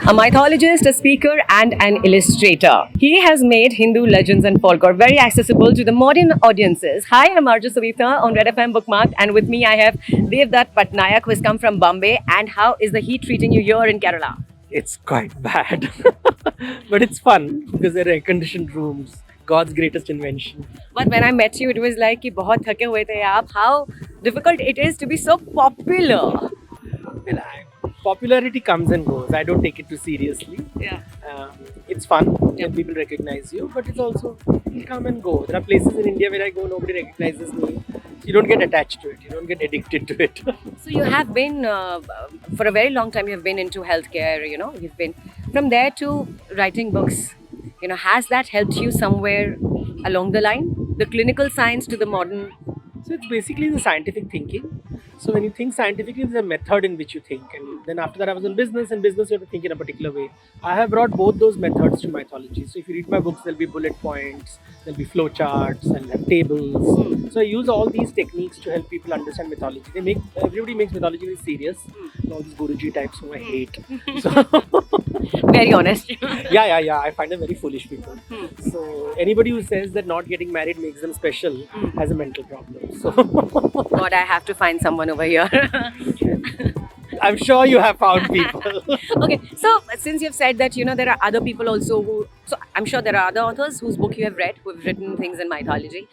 a mythologist, a speaker, and an illustrator. He has made Hindu legends and folklore very accessible to the modern audiences. Hi, I'm Arju Savita on Red FM Bookmark, and with me I have Devdutt Patnaik, who has come from Bombay. And how is the heat treating you here in Kerala? It's quite bad, but it's fun because they're air-conditioned rooms. God's greatest invention. But when I met you, it was like कि बहुत थके हुए थे आप. How difficult it is to be so popular. Well, popularity comes and goes. I don't take it too seriously. Yeah. It's fun Yeah. when people recognize you, but it's also it'll come and go. There are places in India where I go, nobody recognizes me. You don't get attached to it. You don't get addicted to it. So you have been for a very long time. You have been into healthcare. You've been from there to writing books. Has that helped you somewhere along the line? The clinical science to the modern. So it's basically the scientific thinking. So when you think scientifically, there's a method in which you think, and then after that, I was in business. In business, you have to think in a particular way. I have brought both those methods to mythology. So if you read my books, there'll be bullet points, there'll be flow charts, and have tables. So I use all these techniques to help people understand mythology. Everybody makes mythology very serious. All these Guruji types whom I hate. So Very honest. yeah. I find them very foolish people. So anybody who says that not getting married makes them special has a mental problem. So God, I have to find someone over here. I'm sure you have found people. Okay, so since you've said that there are other people also who, so I'm sure there are other authors whose book you have read who have written things in mythology.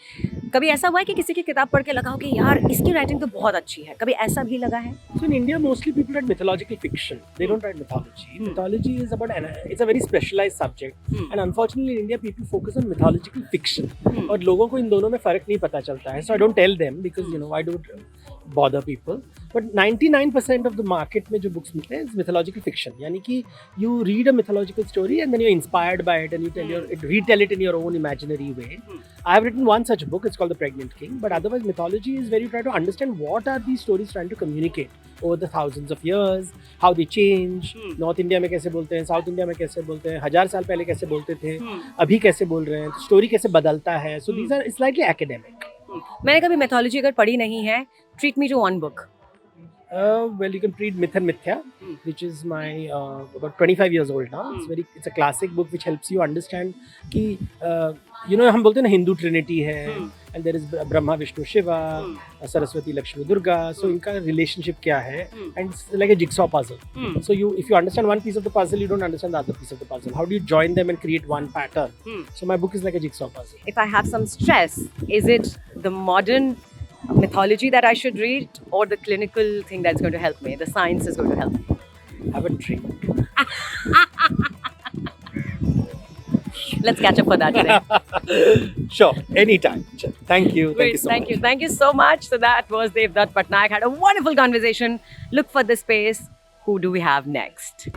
कभी ऐसा हुआ है कि किसी की किताब पढ़ के लगा हो कि यार इसकी राइटिंग तो बहुत अच्छी है, कभी ऐसा भी लगा है? So in India, mostly people write mythological fiction. They don't write mythology. Mythology is it's a very specialized subject. And unfortunately in India, people focus on mythological fiction. और लोगों को इन दोनों में फर्क नहीं पता चलता है. So I don't tell them because why do bother people? But 99% of the market में जो books मिलते हैं is mythological fiction. यानी कि you read a mythological story and then you're inspired by it and you retell it in your own imaginary way. I have written one such book. It's called The Pregnant King. But otherwise, mythology is where you try to understand what are these stories trying to communicate over the thousands of years, how they change. North India में कैसे बोलते हैं, South India में कैसे बोलते हैं, 1000 साल पहले कैसे बोलते थे, अभी कैसे बोल रहे हैं, story कैसे बदलता है. So these are slightly academic. मैंने कभी mythology अगर पढ़ी नहीं है, treat me to one book. Well, you can read Myth and Mithya, which is my about 25 years old now. It's a classic book which helps you understand कि हम बोलते हैं ना Hindu Trinity है, and there is Brahma, Vishnu, Shiva, Saraswati, Lakshmi, Durga. So इनका relationship क्या है, and it's like a jigsaw puzzle. So if you understand one piece of the puzzle, you don't understand the other piece of the puzzle. How do you join them and create one pattern? So my book is like a jigsaw puzzle. If I have some stress, is it the modern mythology that I should read or the clinical thing that's going to help me? The science is going to help me. Have a drink. Let's catch up for that today. Sure, anytime. Thank you. Great, Thank you so much. Thank you so much. So that was Devdutt Patnaik. Had a wonderful conversation. Look for the space. Who do we have next?